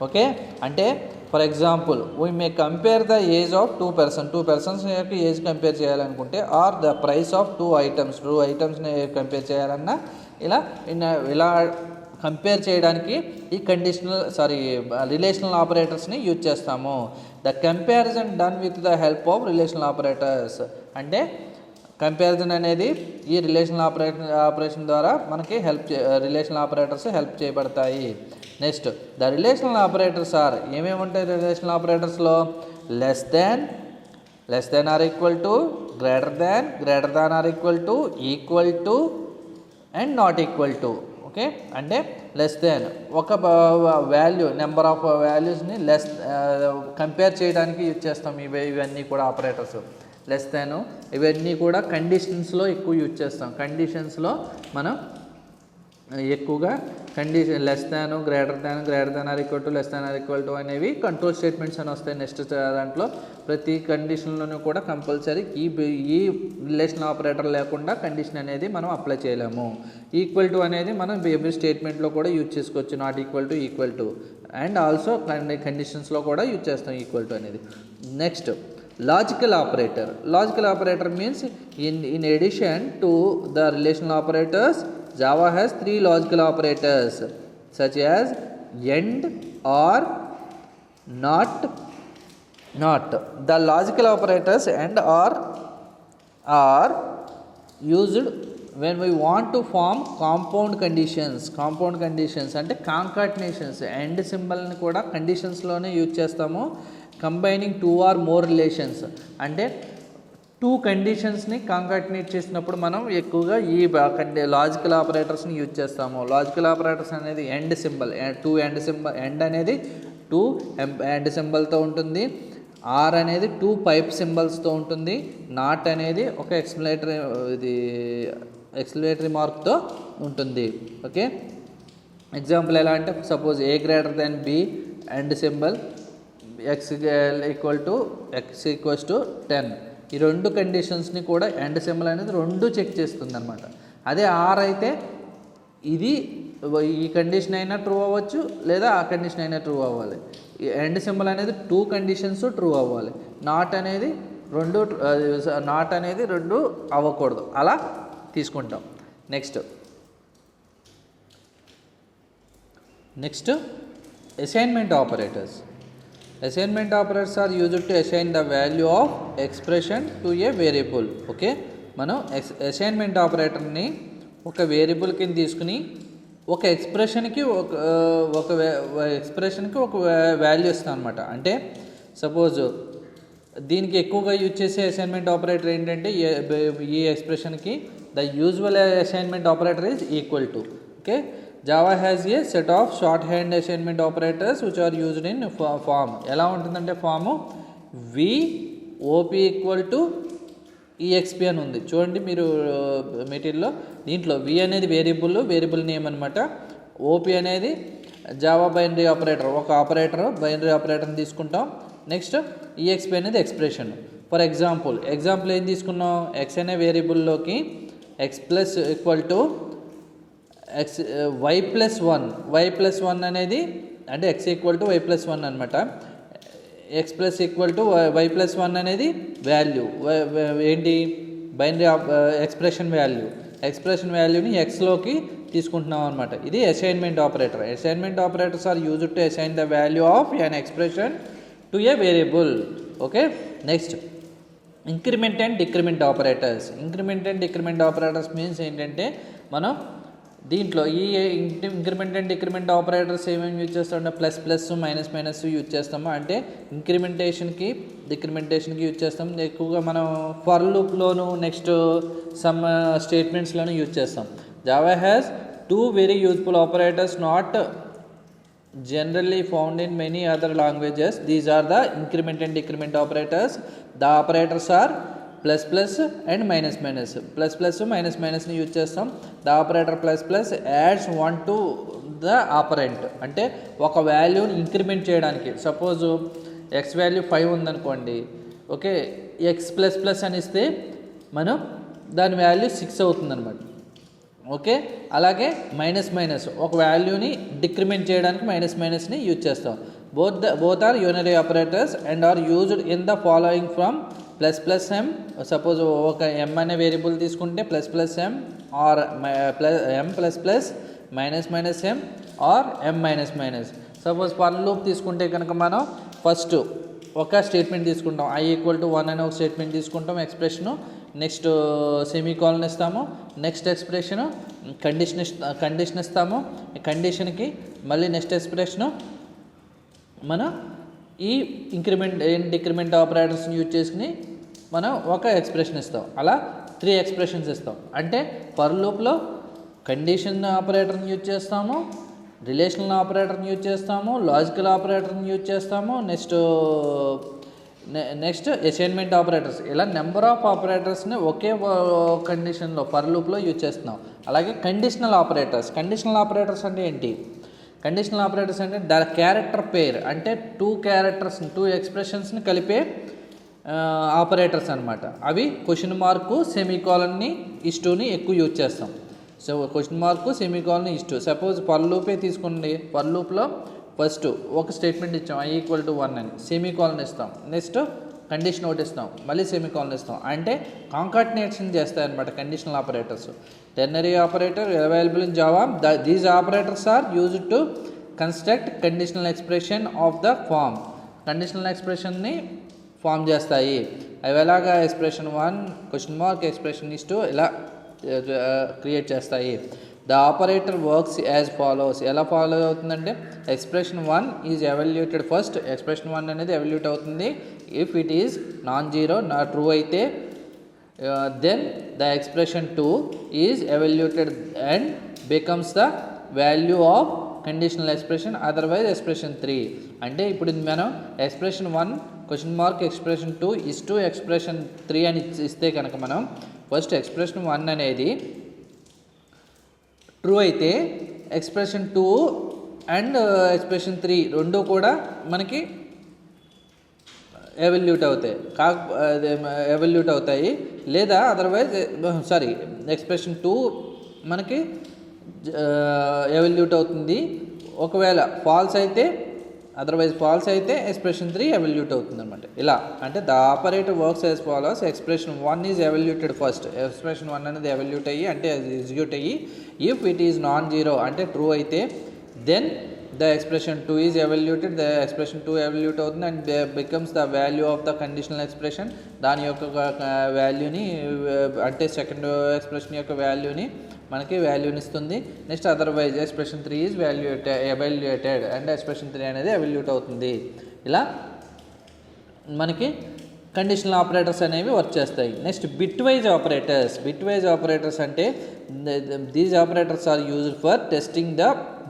ఓకే, అంటే for example we may compare the age of two persons యొక్క age compare చేయాలనుకుంటే, or the price of two ఐటమ్స్ని కంపేర్ చేయాలన్నా ఇలా కంపేర్ చేయడానికి ఈ రిలేషనల్ ఆపరేటర్స్ని యూజ్ చేస్తాము. The comparison done with the help of relational operators. అంటే కంపారిజన్ అనేది ఈ రిలేషనల్ ఆపరేషన్ ద్వారా మనకి రిలేషనల్ ఆపరేటర్స్ హెల్ప్ చేయబడతాయి. Next the relational operators are ఏమేమి ఉంటాయి రిలేషనల్ ఆపరేటర్స్లో? Less than or equal to, greater than or equal to, equal to and not equal to. Okay, అంటే లెస్ దాన్ ఒక వాల్యూ, నెంబర్ ఆఫ్ వాల్యూస్ని compare చేయడానికి use చేస్తాం. ఇవన్నీ కూడా ఆపరేటర్స్. లెస్ దాన్ ఇవన్నీ కూడా కండిషన్స్లో ఎక్కువ యూజ్ చేస్తాం. కండిషన్స్లో మనం ఎక్కువగా condition less than, greater than or equal to, less than or equal to అనేవి కంట్రోల్ స్టేట్మెంట్స్ అని వస్తాయి. నెక్స్ట్ దాంట్లో ప్రతి కండిషన్లోనూ కూడా కంపల్సరీ ఈ రిలేషనల్ ఆపరేటర్ లేకుండా కండిషన్ అనేది మనం అప్లై చేయలేము. ఈక్వల్ టు అనేది మనం ఎవ్రీ స్టేట్మెంట్లో కూడా యూజ్ చేసుకోవచ్చు. Not equal to and also కండిషన్స్లో కూడా యూజ్ చేస్తాం ఈక్వల్ టు అనేది. Next logical operator means in addition to the relational operators, Java has three logical operators such as and, or, not. The logical operators and or are used when we want to form compound conditions అంటే కాంకాటినేషన్స్. And సింబల్ని కూడా కండిషన్స్లోనే use చేస్తాము. Combining 2 or more relations, అంటే 2 కండిషన్స్ని కాంకాటినేట్ చేసినప్పుడు మనం ఎక్కువగా ఈ logical ఆపరేటర్స్ని use చేస్తాము. లాజికల్ ఆపరేటర్స్ అనేది end symbol, 2 end symbol, end అనేది 2 ఎండ్ సింబల్తో ఉంటుంది, ఆర్ అనేది 2 పైప్ సింబల్స్తో ఉంటుంది, నాట్ అనేది ఒక ఎక్స్క్లమేటరీ మార్క్తో ఉంటుంది. ఓకే, ఎగ్జాంపుల్ ఎలా అంటే suppose a greater then be end symbol, x equals to 10. ఈ 2 కండిషన్స్ని కూడా ఎండ్ సింబల్ అనేది 2 చెక్ చేస్తుంది అనమాట. అదే ఆర్ అయితే ఇది ఈ కండిషన్ అయినా ట్రూ అవ్వచ్చు లేదా ఆ కండిషన్ అయినా ట్రూ అవ్వాలి. ఈ ఎండ్ సింబల్ అనేది 2 కండిషన్స్ ట్రూ అవ్వాలి. నాట్ అనేది 2 అవ్వకూడదు, అలా తీసుకుంటాం. Next assignment operators. Assignment operators are used to assign the value of expression to a variable. Okay, మనం అసైన్మెంట్ ఆపరేటర్ని ఒక వేరియబుల్ కింద తీసుకుని ఒక ఎక్స్ప్రెషన్కి ఒక వాల్యూ ఇస్తాం అనమాట. అంటే సపోజ్ దీనికి ఎక్కువగా యూజ్ చేసే అసైన్మెంట్ ఆపరేటర్ ఏంటంటే ఈ ఎక్స్ప్రెషన్కి the usual assignment operator is equal to. Okay, Java has a set of short hand assignment operators which are used in form. ఎలా ఉంటుందంటే form VOP equal to EXP అని ఉంది చూడండి మీరు మెటీరియల్లో. దీంట్లో V అనేది వేరియబుల్ నేమ్ అనమాట. OP అనేది జావా బైనరీ ఆపరేటర్, ఒక బైనరీ ఆపరేటర్ని తీసుకుంటాం. నెక్స్ట్ EXP అనేది ఎక్స్ప్రెషన్. ఫర్ ఎగ్జాంపుల్ ఏం తీసుకున్నాం, x అనే వేరియబుల్లోకి x plus equal to y plus 1 అనేది అంటే x equal to y plus 1 అనమాట. x plus equal to y plus 1 అనేది వాల్యూ ఏంటి, బైనరీ ఎక్స్ప్రెషన్ వాల్యూని xలోకి తీసుకుంటున్నాం అనమాట. ఇది assignment operator. Assignment operators are used to assign the value of an expression to a variable. Okay, next increment and decrement operators means ఏంటంటే మనం దీంట్లో ఈ ఇంక్రిమెంట్ అండ్ డిక్రిమెంట్ ఆపరేటర్స్ ఏమేమి యూజ్ చేస్తామంటే ప్లస్ మైనస్ యూజ్ చేస్తాము. అంటే ఇంక్రిమెంటేషన్కి డిక్రిమెంటేషన్కి యూజ్ చేస్తాం. ఎక్కువగా మనం ఫర్ లూప్లోను నెక్స్ట్ సమ్ స్టేట్మెంట్స్లోనూ యూజ్ చేస్తాం. Java has 2 very useful operators not generally found in many other languages. These are the increment and decrement operators. The operators are plus and minus. Plus minus ని use చేస్తాం. The operator plus adds 1 to the operand. అంటే ఒక వాల్యూని increment చేయడానికి suppose x value 5 ఉందనుకోండి. Okay, x plus అని ఇస్తే మనం దాని వాల్యూ 6 అవుతుందన్నమాట. ఓకే, అలాగే మైనస్ ఒక వాల్యూని డిక్రిమెంట్ చేయడానికి మైనస్ని యూజ్ చేస్తాం. Both are unary operators and are used in the following from plus m. Suppose ఒక m అనే వేరియబుల్ తీసుకుంటే plus m or m plus minus m or m minus. Suppose for loop తీసుకుంటే కనుక మనం first ఒక statement తీసుకుంటాం, i equal to 1 అనే ఒక స్టేట్మెంట్ తీసుకుంటాం ఎక్స్ప్రెషను. నెక్స్ట్ సెమీకోలన్ ఇస్తాము. నెక్స్ట్ ఎక్స్ప్రెషను కండిషన్ ఇస్తాము. కండిషన్కి మళ్ళీ నెక్స్ట్ ఎక్స్ప్రెషను మనం ఈ ఇంక్రిమెంట్ అండ్ డిక్రిమెంట్ ఆపరేటర్స్ని యూజ్ చేసుకుని మనం ఒక ఎక్స్ప్రెషన్ ఇస్తాం. అలా 3 ఎక్స్ప్రెషన్స్ ఇస్తాం. అంటే ఫర్ లూప్లో కండిషన్ ఆపరేటర్ని యూజ్ చేస్తాము, రిలేషనల్ ఆపరేటర్ని యూజ్ చేస్తాము, లాజికల్ ఆపరేటర్ని యూజ్ చేస్తాము, నెక్స్ట్ అసైన్మెంట్ ఆపరేటర్స్. ఇలా నెంబర్ ఆఫ్ ఆపరేటర్స్ని ఒకే కండిషన్లో ఫర్ లూప్లో యూజ్ చేస్తున్నాం. అలాగే కండిషనల్ ఆపరేటర్స్ అంటే ఏంటి, కండిషనల్ ఆపరేటర్స్ అంటే ద క్యారెక్టర్ పేర్, అంటే 2 ఎక్స్ప్రెషన్స్ని కలిపే ఆపరేటర్స్ అనమాట. అవి క్వశ్చన్ మార్కు సెమీకోలన్ని ఇస్టుని ఎక్కువ యూజ్ చేస్తాం. సో క్వశ్చన్ మార్కు సెమీకోలన్ ఇస్టు. సపోజ్ ఫర్ లూపే తీసుకోండి. ఫర్ లూప్లో ఫస్ట్ ఒక స్టేట్మెంట్ ఇచ్చాం i ఈక్వల్ టు 1 అని, సెమీకోలన్ ఇస్తాం. నెక్స్ట్ కండిషన్ ఒకటి ఇస్తాం, మళ్ళీ సెమీకోలన్ ఇస్తాం. అంటే కాంకాటినేషన్ చేస్తాయి అనమాట conditional operators. Ternary operator available in Java. These operators are used to construct conditional expression of the form. Conditional ఎక్స్ప్రెషన్ని ఫామ్ చేస్తాయి. అవి ఎలాగా ఎక్స్ప్రెషన్ 1 క్వశ్చన్ మార్క్ ఎక్స్ప్రెషన్ ఇస్టు ఇలా క్రియేట్ చేస్తాయి. The operator works as follows. ఎలా ఫాలో అవుతుందంటే expression 1 is evaluated first. Expression 1 అనేది ఎవాల్యుయేట్ అవుతుంది. If it is non zero, నా ట్రూ అయితే then the expression 2 is evaluated and becomes the value of conditional expression, otherwise expression 3. అంటే ఇప్పుడు మనం expression 1 question mark expression 2 is to expression 3 అని ఇస్తే కనుక మనం ఫస్ట్ ఎక్స్ప్రెషన్ 1 అనేది ట్రూ అయితే ఎక్స్ప్రెషన్ 2 అండ్ ఎక్స్ప్రెషన్ 3 రెండు కూడా మనకి ఎవాల్యూట్ అవుతాయి. లేదా అదర్వైజ్ ఎక్స్ప్రెషన్ 2 మనకి ఎవాల్యూట్ అవుతుంది. ఒకవేళ ఫాల్స్ అయితే, అదర్వైజ్ ఫాల్స్ అయితే ఎక్స్ప్రెషన్ 3 ఎవాల్యూట్ అవుతుంది అనమాట. ఇలా అంటే the operator works as follows. Expression 1 is evaluated first. Expression 1 అనేది ఎవాల్యూట్ అయ్యి అంటే ఎగ్జిక్యూట్ అయ్యి if it is non zero అంటే ట్రూ అయితే then the expression 2 is evaluated. The expression 2 evaluate అవుతుంది and becomes the value of the conditional expression. దాని యొక్క వాల్యూని అంటే సెకండ్ ఎక్స్ప్రెషన్ యొక్క వాల్యూని మనకి వాల్యూని ఇస్తుంది. Next otherwise expression 3 is evaluated and expression 3 అనేది ఎవాల్యూట్ అవుతుంది. ఇలా మనకి కండిషనల్ ఆపరేటర్స్ అనేవి వర్క్ చేస్తాయి. Next bitwise operators. Bitwise operators అంటే these operators are used for testing the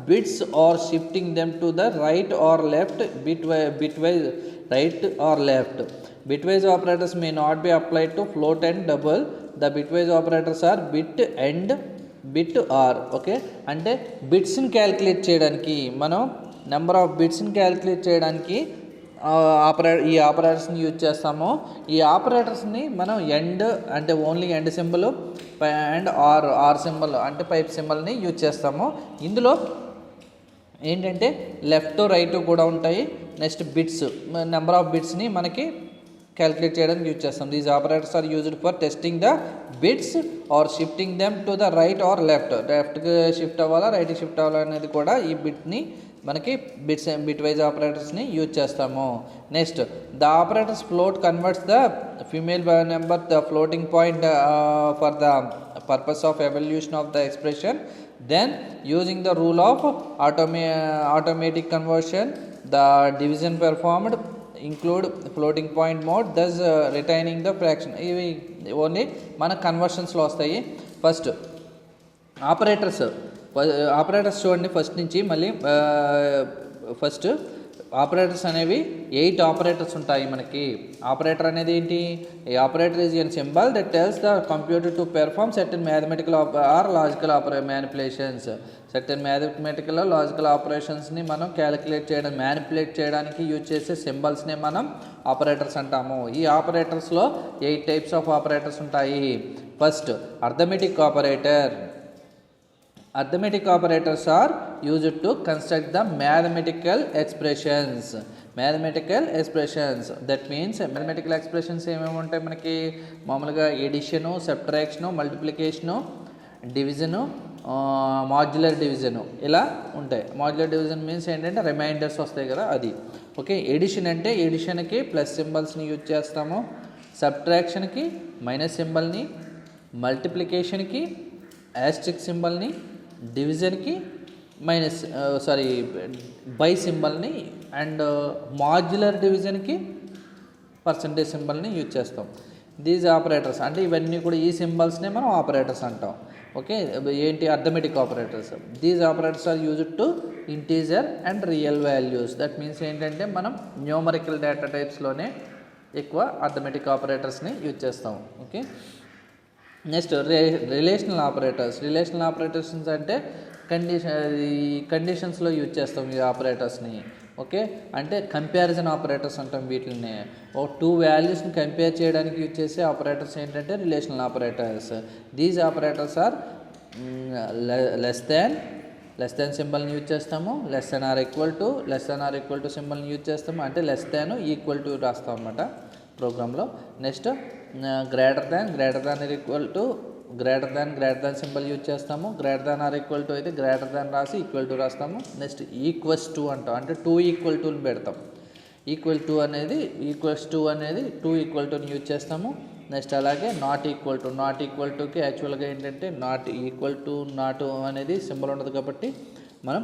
bits or shifting them to the right or left. Bitwise right or left. Bitwise operators may not be applied to float and double. The bitwise operators are bit and bit or. Okay, అంటే బిట్స్ని calculate చేయడానికి మనం number of బిట్స్ని calculate చేయడానికి ఈ ఆపరేటర్స్ని use చేస్తాము. ఈ ఆపరేటర్స్ని మనం and అంటే only and symbol and or symbol అంటే పైప్ సింబల్ని యూజ్ చేస్తాము. ఇందులో ఏంటంటే లెఫ్ట్ రైట్ కూడా ఉంటాయి. నెక్స్ట్ బిట్స్, నెంబర్ ఆఫ్ బిట్స్ని మనకి క్యాలిక్యులేట్ చేయడానికి యూజ్ చేస్తాం. These operators are used for testing the bits or shifting them to the right or లెఫ్ట్కి షిఫ్ట్ అవ్వాలా రైట్కి షిఫ్ట్ అవ్వాలా అనేది కూడా ఈ బిట్ని మనకి బిట్ వైజ్ ఆపరేటర్స్ని యూజ్ చేస్తాము. Next the operators float converts the female number the floating point for the purpose of evolution of the expression. Then using the rule of automatic conversion, the division performed include floating point mode, thus retaining the fraction. ఇవి only మన కన్వర్షన్స్లో వస్తాయి. First operators చూడండి first నుంచి మళ్ళీ first operators అనేవి 8 operators ఉంటాయి మనకి. Operator అనేది ఏంటి? A operator is an symbol that tells the computer to perform certain mathematical or logical manipulations. Certain mathematical logical ఆపరేషన్స్ని మనం క్యాలిక్యులేట్ చేయడం మ్యానిపులేట్ చేయడానికి యూజ్ చేసే సింబల్స్ని మనం ఆపరేటర్స్ అంటాము. ఈ ఆపరేటర్స్లో 8 టైప్స్ ఆఫ్ ఆపరేటర్స్ ఉంటాయి. First arithmetic operator. Arithmetic operators are used to construct the mathematical expressions. That means mathematical expressions ఏమేమి ఉంటాయి మనకి? మామూలుగా addition, subtraction, multiplication, division, modular division ఇలా ఉంటాయి. మాడ్యులర్ డివిజన్ మీన్స్ ఏంటంటే రిమైండర్స్ వస్తాయి కదా అది. ఓకే, ఎడిషన్ అంటే ఎడిషన్కి ప్లస్ సింబల్స్ని యూజ్ చేస్తాము. సబ్ట్రాక్షన్కి మైనస్ సింబల్ని, మల్టిప్లికేషన్కి యాస్ట్రిక్ సింబల్ని, డివిజన్కి బై సింబల్ని అండ్ మాడ్యులర్ డివిజన్కి పర్సంటేజ్ సింబల్ని యూజ్ చేస్తాం. దీస్ ఆపరేటర్స్ అంటే ఇవన్నీ కూడా ఈ సింబల్స్నే మనం ఆపరేటర్స్ అంటాం. ఓకే, ఏంటి arithmetic operators? These operators are used to integer and real values. That means ఏంటంటే మనం న్యూమరికల్ డేటా టైప్స్లోనే ఎక్కువ అర్థమెటిక్ ఆపరేటర్స్ని యూజ్ చేస్తాం. Okay, next relational operators. Relational operators అంటే కండిషన్స్లో యూజ్ చేస్తాం ఈ ఆపరేటర్స్ని. ఓకే, అంటే కంపారిజన్ ఆపరేటర్స్ అంటాం వీటిని. ఓ 2 వాల్యూస్ని కంపేర్ చేయడానికి యూజ్ చేసే ఆపరేటర్స్ ఏంటంటే relational operators. These operators are less than సింబల్ని యూజ్ చేస్తాము. Less than or equal to సింబల్ని యూజ్ చేస్తాము. అంటే లెస్ దాన్ ఈక్వల్ టు రాస్తాం అన్నమాట ప్రోగ్రాంలో. Next greater than symbol use చేస్తాము. Greater than or equal to అయితే గ్రేటర్ దాన్ రాసి ఈక్వల్ టు రాస్తాము. నెక్స్ట్ ఈక్వల్స్ టు అంటాం, అంటే 2 ఈక్వల్ టుని పెడతాం. ఈక్వల్స్ టు అనేది 2 ఈక్వల్ టుని యూజ్ చేస్తాము. నెక్స్ట్ అలాగే నాట్ ఈక్వల్ టుకి యాక్చువల్గా ఏంటంటే నాట్ ఈక్వల్ టు నాట్ అనేది సింబల్ ఉండదు కాబట్టి మనం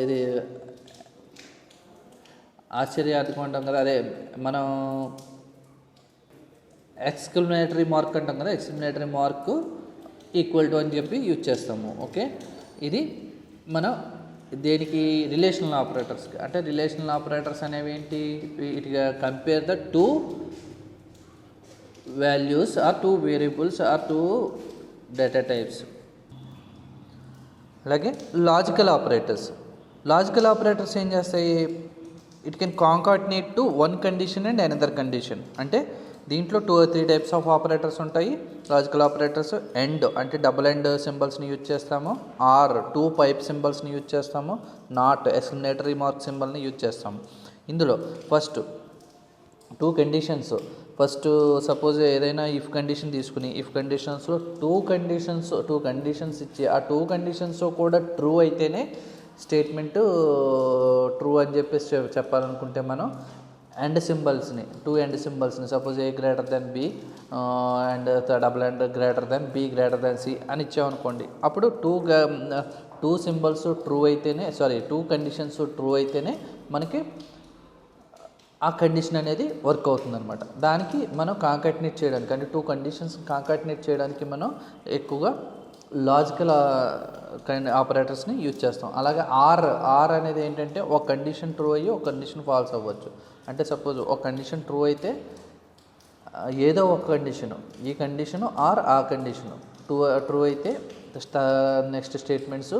ఇది ఆశ్చర్యార్థకం అంటాం కదా, అదే మనం ఎక్స్క్లమేటరీ మార్క్ అంటాం కదా, ఎక్స్క్లమేటరీ మార్క్ ఈక్వల్ టు అని చెప్పి యూజ్ చేస్తాము. ఓకే, ఇది మనం దేనికి రిలేషనల్ ఆపరేటర్స్కి. అంటే రిలేషనల్ ఆపరేటర్స్ అనేవి ఏంటి, it compare the two values or two variables or two data types. అలాగే లాజికల్ ఆపరేటర్స్ ఏం చేస్తాయి, it can concatenate to one condition and another condition. అంటే దీంట్లో 2 or 3 టైప్స్ ఆఫ్ ఆపరేటర్స్ ఉంటాయి. లాజికల్ ఆపరేటర్స్ ఎండ్ అంటే double and సింబల్స్ని use చేస్తాము, or 2 pipe సింబల్స్ని యూజ్ చేస్తాము, నాట్ ఎక్స్క్లమేటరీ మార్క్ సింబల్ని యూజ్ చేస్తాము. ఇందులో ఫస్ట్ 2 కండిషన్స్, ఫస్ట్ సపోజ్ ఏదైనా ఇఫ్ కండిషన్ తీసుకుని ఇఫ్ కండిషన్స్లో 2 కండిషన్స్ ఇచ్చి ఆ 2 కండిషన్స్ కూడా ట్రూ అయితేనే స్టేట్మెంట్ ట్రూ అని చెప్పేసి చెప్పాలనుకుంటే మనం అండ్ సింబల్స్ని 2 ఎండ్ సింబల్స్ని suppose a greater then b and double and greater then b greater then c అని ఇచ్చామనుకోండి, అప్పుడు 2 సింబల్స్ ట్రూ అయితేనే 2 కండిషన్స్ ట్రూ అయితేనే మనకి ఆ కండిషన్ అనేది వర్క్ అవుతుంది అనమాట. దానికి మనం కాంకాటినేట్ చేయడానికి అంటే 2 కండిషన్స్ కాంకాటినేట్ చేయడానికి మనం ఎక్కువగా లాజికల్ ఆపరేటర్స్ని యూజ్ చేస్తాం. అలాగే ఆర్ అనేది ఏంటంటే ఒక కండిషన్ ట్రూ అయ్యి ఒక కండిషన్ ఫాల్స్ అవ్వచ్చు. అంటే సపోజ్ ఒక కండిషన్ ట్రూ అయితే ఏదో ఒక కండిషను, ఈ కండిషను ఆర్ ఆ కండిషను ట్రూ అయితే నెక్స్ట్ స్టేట్మెంట్స్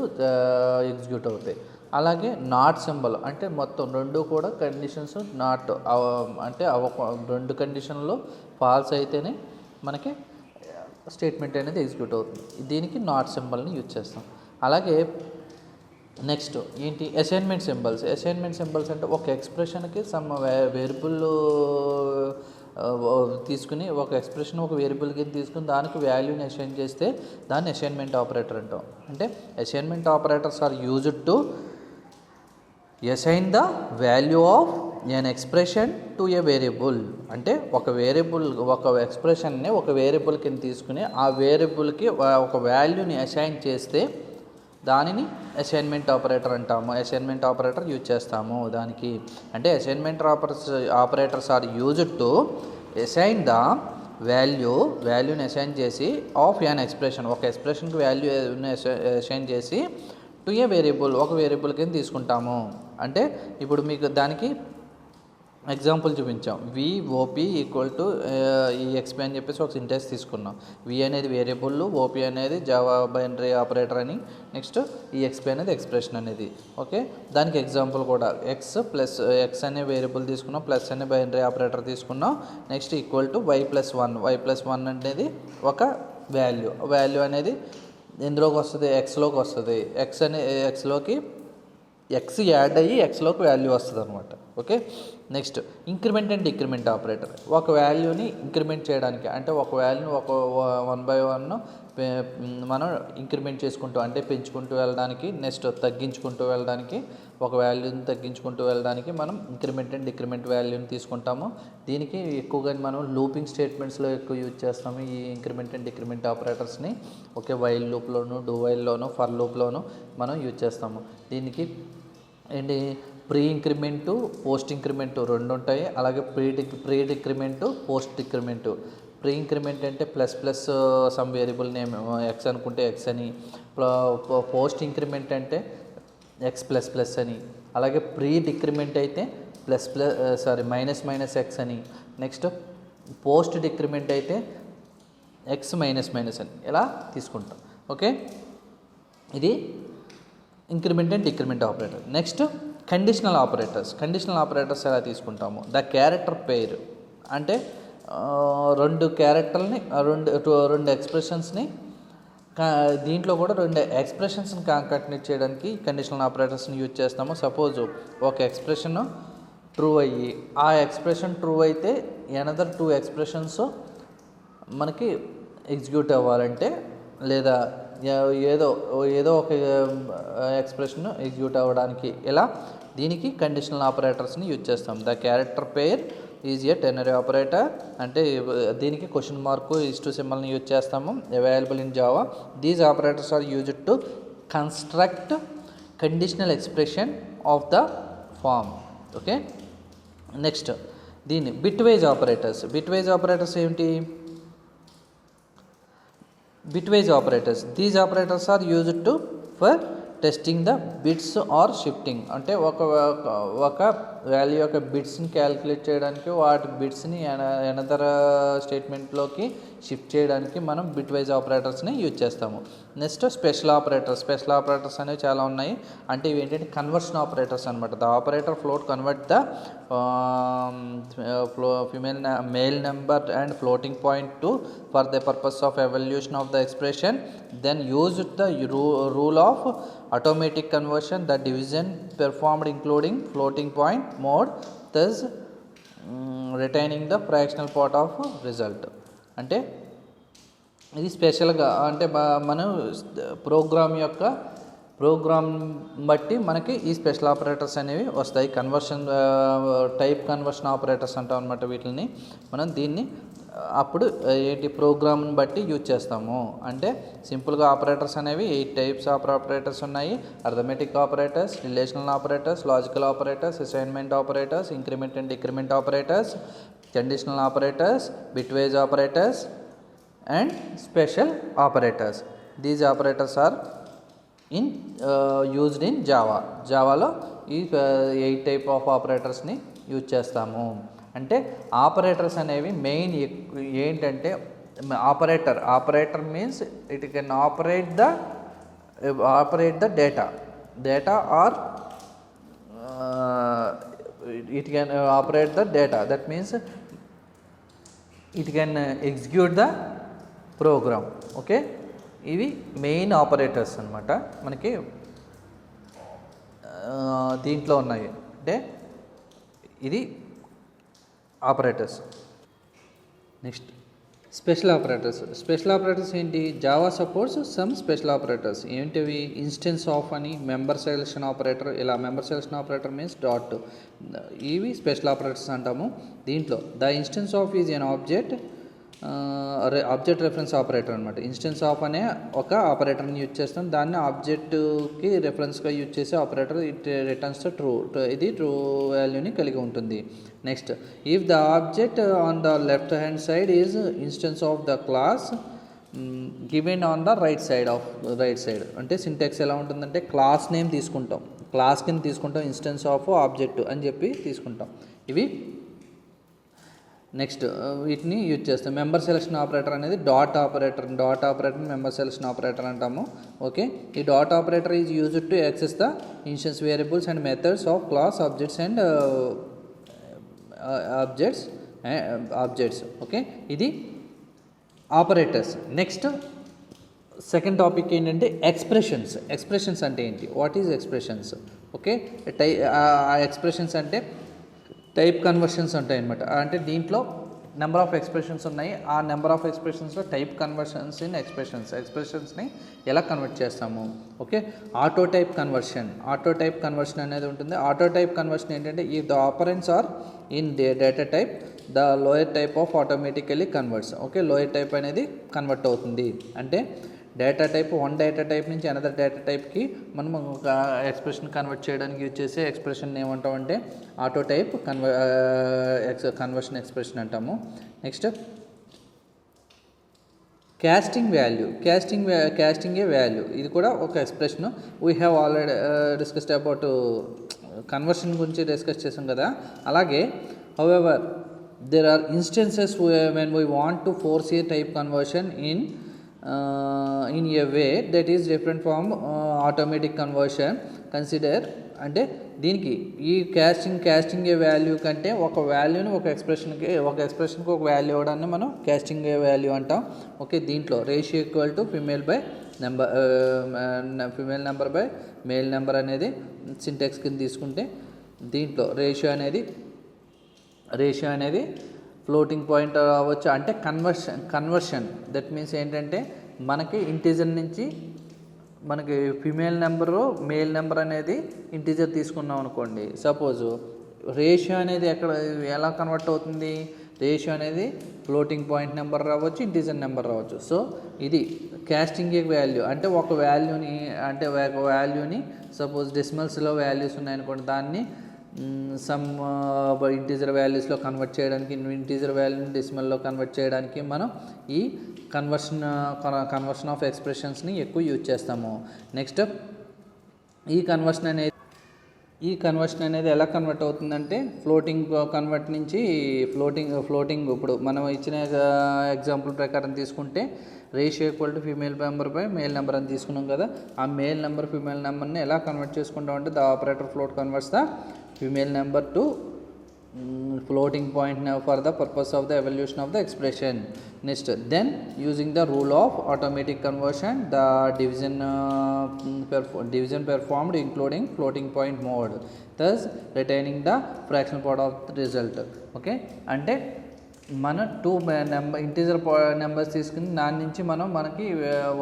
ఎగ్జిక్యూట్ అవుతాయి. అలాగే నాట్ సింబల్ అంటే మొత్తం 2 కూడా కండిషన్స్ నాట్ అంటే 2 కండిషన్లో ఫాల్స్ అయితేనే మనకి స్టేట్మెంట్ అనేది ఎగ్జిక్యూట్ అవుతుంది. దీనికి నాట్ సింబల్ని యూజ్ చేస్తాం. అలాగే నెక్స్ట్ ఏంటి, అసైన్మెంట్ సింబల్స్ అంటే ఒక ఎక్స్ప్రెషన్కి సమ్ వేరియబుల్ తీసుకుని ఒక ఎక్స్ప్రెషన్ ఒక వేరియబుల్ కింద తీసుకుని దానికి వాల్యూని అసైన్ చేస్తే దాన్ని అసైన్మెంట్ ఆపరేటర్ అంటాం. అంటే assignment operators are used to assign the value of an expression to a variable. అంటే ఒక ఎక్స్ప్రెషన్ని ఒక వేరియబుల్ కింద తీసుకుని ఆ వేరియబుల్కి ఒక వాల్యూని అసైన్ చేస్తే దానిని అసైన్మెంట్ ఆపరేటర్ అంటాము. అసైన్మెంట్ ఆపరేటర్ యూజ్ చేస్తాము దానికి. అంటే assignment operators are used to assign the వాల్యూని అసైన్ చేసి ఆఫ్ యాన్ ఎక్స్ప్రెషన్, ఒక ఎక్స్ప్రెషన్కి వాల్యూని అసైన్ చేసి టు ఏ వేరియబుల్, ఒక వేరియబుల్ కింద తీసుకుంటాము. అంటే ఇప్పుడు మీకు దానికి ఎగ్జాంపుల్ చూపించాం, విఓపి ఈక్వల్ టు ఈఎక్స్పి అని చెప్పేసి ఒక సింటాక్స్ తీసుకున్నాం. వి అనేది వేరియబుల్, ఓపి అనేది జావా బైనరీ ఆపరేటర్ అని, నెక్స్ట్ ఈఎక్స్పి అనేది ఎక్స్ప్రెషన్ అనేది. ఓకే, దానికి ఎగ్జాంపుల్ కూడా ఎక్స్ అనే వేరియబుల్ తీసుకున్నాం, ప్లస్ అనే బైనరీ ఆపరేటర్ తీసుకున్నాం, నెక్స్ట్ ఈక్వల్ టు y+1 అనేది ఒక వాల్యూ అనేది ఎందులోకి వస్తుంది, ఎక్స్లోకి వస్తుంది. ఎక్స్లోకి ఎక్స్ యాడ్ అయ్యి ఎక్స్లోకి వాల్యూ వస్తుంది అనమాట. Okay, next increment and decrement operator. ఒక వాల్యూని ఇంక్రిమెంట్ చేయడానికి అంటే ఒక వాల్యూని ఒక 1 by 1 మనం ఇంక్రిమెంట్ చేసుకుంటూ అంటే పెంచుకుంటూ వెళ్ళడానికి, నెక్స్ట్ తగ్గించుకుంటూ వెళ్ళడానికి, ఒక వాల్యూని తగ్గించుకుంటూ వెళ్ళడానికి మనం ఇంక్రిమెంట్ అండ్ డిక్రిమెంట్ వాల్యూని తీసుకుంటాము. దీనికి ఎక్కువగా మనం లూపింగ్ స్టేట్మెంట్స్లో ఎక్కువ యూజ్ చేస్తాము ఈ ఇంక్రిమెంట్ అండ్ డిక్రిమెంట్ ఆపరేటర్స్ని. ఓకే, వైల్ లూప్లోను, డూ వైల్లోను, ఫర్ లూప్లోను మనం యూజ్ చేస్తాము. దీనికి ఏంటి, ప్రీ ఇంక్రిమెంటు, పోస్ట్ ఇంక్రిమెంటు 2 ఉంటాయి. అలాగే pre decrement, post డిక్రిమెంటు. Pre increment అంటే plus some variable name X అనుకుంటే ఎక్స్ అని, పోస్ట్ ఇంక్రిమెంట్ అంటే x++ అని, అలాగే ప్రీ డిక్రిమెంట్ అయితే మైనస్ ఎక్స్ అని, నెక్స్ట్ పోస్ట్ డిక్రిమెంట్ అయితే x మైనస్ అని ఇలా తీసుకుంటాం. ఓకే, ఇది increment and decrement operator. Next conditional operators ఎలా తీసుకుంటాము, ద క్యారెక్టర్ పెయిర్ అంటే 2 క్యారెక్టర్ని 2 ఎక్స్ప్రెషన్స్ని దీంట్లో కూడా 2 ఎక్స్ప్రెషన్స్ని కాంకాటినేట్ చేయడానికి కండిషనల్ ఆపరేటర్స్ని యూజ్ చేస్తాము. సపోజ్ ఒక ఎక్స్ప్రెషన్ ట్రూ అయ్యి ఆ ఎక్స్ప్రెషన్ ట్రూ అయితే అనదర్ 2 ఎక్స్ప్రెషన్స్ మనకి ఎగ్జిక్యూట్ అవ్వాలంటే లేదా ఏదో ఒక ఎక్స్ప్రెషన్ ఎగ్జిక్యూట్ అవ్వడానికి ఇలా దీనికి కండిషనల్ ఆపరేటర్స్ని యూజ్ చేస్తాం. The character pair is a ternary operator. అంటే దీనికి క్వశ్చన్ మార్క్ ఈస్ టు సింబల్ని యూజ్ చేస్తాము. Available in Java. These operators are used to construct conditional expression of the form. Okay, next దీన్ని బిట్వైజ్ ఆపరేటర్స్. బిట్వైజ్ ఆపరేటర్స్ ఏమిటి? Bitwise operators, these operators are used to for testing the bits or shifting. అంటే ఒక value యొక్క బిట్స్ని calculate చేయడానికి వాటి బిట్స్ని another స్టేట్మెంట్లోకి shift చేయడానికి మనం bitwise ఆపరేటర్స్ని యూజ్ చేస్తాము. Next special operators. Special operators అనేవి చాలా ఉన్నాయి. అంటే ఇవి ఏంటంటే కన్వర్షన్ ఆపరేటర్స్ అనమాట. The operator float convert the male number and floating point to for the purpose of evolution of the expression, then use the rule of automatic conversion, the division performed including floating point mode, thus retaining the fractional part of result. అంటే ఇది స్పెషల్గా అంటే మనం programme బట్టి మనకి ఈ special operators అనేవి వస్తాయి. కన్వర్షన్ టైప్ కన్వర్షన్ ఆపరేటర్స్ అంటాం అనమాట వీటిని. మనం దీన్ని అప్పుడు ఏంటి ప్రోగ్రామ్ని బట్టి యూజ్ చేస్తాము. అంటే సింపుల్గా ఆపరేటర్స్ అనేవి 8 టైప్స్ ఆఫ్ ఆపరేటర్స్ ఉన్నాయి. Arithmetic operators, relational operators, logical operators, assignment operators, increment and decrement operators, conditional operators, bitwise operators and special operators. These operators are used in Java. జావాలో ఈ 8 టైప్ ఆఫ్ ఆపరేటర్స్ని యూజ్ చేస్తాము. అంటే operators అనేవి main ఏంటంటే operator means it can operate the data or it can operate the data. That means it can execute the program. Okay, ఇవి main operators అనమాట మనకి దీంట్లో ఉన్నాయి. అంటే ఇది operators. Next special operators. Special operators ఏంటి? Java supports some special operators. ఏంటివి? Instance of అని, మెంబర్ సెలక్షన్ ఆపరేటర్. ఇలా member selection operator means dot. ఇవి స్పెషల్ ఆపరేటర్స్ అంటాము. దీంట్లో the instance of is an object reference operator అనమాట. Instance of అనే ఒక ఆపరేటర్ని యూజ్ చేస్తాం. దాన్ని ఆబ్జెక్ట్కి రెఫరెన్స్గా యూజ్ చేసే operator. It returns the true. ఇది ట్రూ వాల్యూని కలిగి ఉంటుంది. Next, if the object on the left hand side is instance of the class given on the right side. అంటే సింటాక్స్ ఎలా ఉంటుందంటే క్లాస్ నేమ్ తీసుకుంటాం, క్లాస్ కింద తీసుకుంటాం, ఇన్స్టెన్స్ ఆఫ్ ఆబ్జెక్ట్ అని చెప్పి తీసుకుంటాం. ఇవి నెక్స్ట్ వీటిని యూజ్ చేస్తాం. మెంబర్ సెలక్షన్ ఆపరేటర్ అనేది dot operator member selection operator అంటాము. ఓకే, ఈ dot operator is used to access the instance variables and methods of class objects. Okay, ఇది ఆపరేటర్స్. నెక్స్ట్ సెకండ్ టాపిక్ ఏంటంటే ఎక్స్ప్రెషన్స్ అంటే ఏంటి? What is expressions? Okay, expressions అంటే type conversions ఉంటాయి అన్నమాట. అంటే దీంట్లో నెంబర్ ఆఫ్ ఎక్స్ప్రెషన్స్ ఉన్నాయి. ఆ నెంబర్ ఆఫ్ ఎక్స్ప్రెషన్స్లో టైప్ కన్వర్షన్స్ ఇన్ ఎక్స్ప్రెషన్స్ని ఎలా కన్వర్ట్ చేస్తాము? ఓకే, ఆటో టైప్ కన్వర్షన్ అనేది ఉంటుంది. ఆటో టైప్ కన్వర్షన్ ఏంటంటే ఈ the operands are in data type, the lower type of automatically converts. Okay, lower type అనేది కన్వర్ట్ అవుతుంది. అంటే data type one data type నుంచి అనదర్ డేటా టైప్కి మనం ఒక ఎక్స్ప్రెషన్ కన్వర్ట్ చేయడానికి యూజ్ చేసే ఎక్స్ప్రెషన్ ఏమంటామంటే ఆటో టైప్ కన్వర్షన్ ఎక్స్ప్రెషన్ అంటాము. Next casting a value. ఇది కూడా ఒక expression. We have already discussed about conversion గురించి డిస్కస్ చేసాం కదా. అలాగే however there are instances when we want to force a type conversion in a way that is different from automatic conversion. Consider అంటే దీనికి ఈ క్యాస్టింగ్ ఏ వాల్యూ కంటే ఒక వాల్యూని ఒక ఎక్స్ప్రెషన్కి ఒక వాల్యూ ఇవ్వడాన్ని మనం క్యాస్టింగ్ ఏ వాల్యూ అంటాం. ఓకే, దీంట్లో ratio equal to female number by male number అనేది సింటాక్స్ కింద తీసుకుంటే దీంట్లో రేషియో అనేది ఫ్లోటింగ్ పాయింట్ అవ్వచ్చు. అంటే కన్వర్షన్ దట్ మీన్స్ ఏంటంటే మనకి ఇంటీజర్ నుంచి మనకి ఫిమేల్ నెంబరు మేల్ నెంబర్ అనేది ఇంటీజర్ తీసుకున్నాం అనుకోండి. సపోజు రేషియో అనేది ఎలా కన్వర్ట్ అవుతుంది? రేషియో అనేది ఫ్లోటింగ్ పాయింట్ నెంబర్ రావచ్చు, ఇంటీజర్ నెంబర్ రావచ్చు. సో ఇది కాస్టింగ్ ఏ వాల్యూ అంటే ఒక వాల్యూని సపోజ్ డెసిమల్స్లో వాల్యూస్ ఉన్నాయనుకోండి, దాన్ని సమ్ ఇంటీజర్ వాల్యూస్లో కన్వర్ట్ చేయడానికి, ఇంటీజర్ వాల్యూని డెసిమల్లో కన్వర్ట్ చేయడానికి మనం ఈ కన్వర్షన్ ఆఫ్ ఎక్స్ప్రెషన్స్ని ఎక్కువ యూజ్ చేస్తాము. నెక్స్ట్ ఈ కన్వర్షన్ అనేది ఎలా కన్వర్ట్ అవుతుందంటే ఫ్లోటింగ్ కన్వర్ట్ నుంచి ఫ్లోటింగ్ ఇప్పుడు మనం ఇచ్చిన ఎగ్జాంపుల్ ప్రకారం తీసుకుంటే ratio equal to female number by male number అని తీసుకున్నాం కదా. ఆ మేల్ నెంబర్ ఫీమేల్ నెంబర్ని ఎలా కన్వర్ట్ చేసుకుంటాం అంటే the operator float converts the female number to floating point now for the purpose of the evaluation of the expression. Next, then using the rule of automatic conversion, the division performed including floating point mode, thus retaining the fractional part of the result. Okay, అంటే మన integer numbers తీసుకుని దాని నుంచి మనకి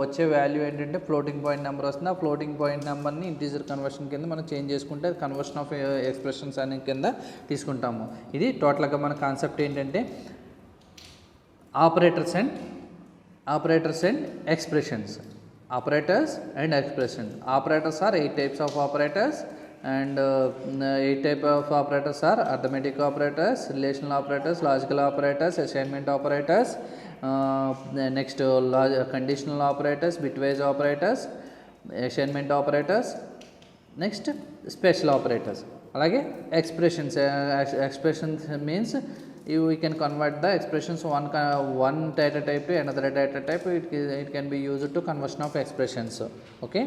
వచ్చే value ఏంటంటే floating point number వస్తుంది. ఆ ఫ్లోటింగ్ పాయింట్ నెంబర్ని ఇంటీజర్ కన్వర్షన్ కింద మనం చేంజ్ చేసుకుంటే కన్వర్షన్ ఆఫ్ ఎక్స్ప్రెషన్స్ అనే కింద తీసుకుంటాము. ఇది టోటల్గా మన కాన్సెప్ట్ ఏంటంటే operators and expressions. Operators and expression. Operators are 8 types of operators, and 8 type of operators are arithmetic operators, relational operators, logical operators, assignment operators, next conditional operators, bitwise operators, assignment operators, next special operators. అలాగే expressions means we can convert the expressions one data type to another data type. It can be used to conversion of expressions. Okay.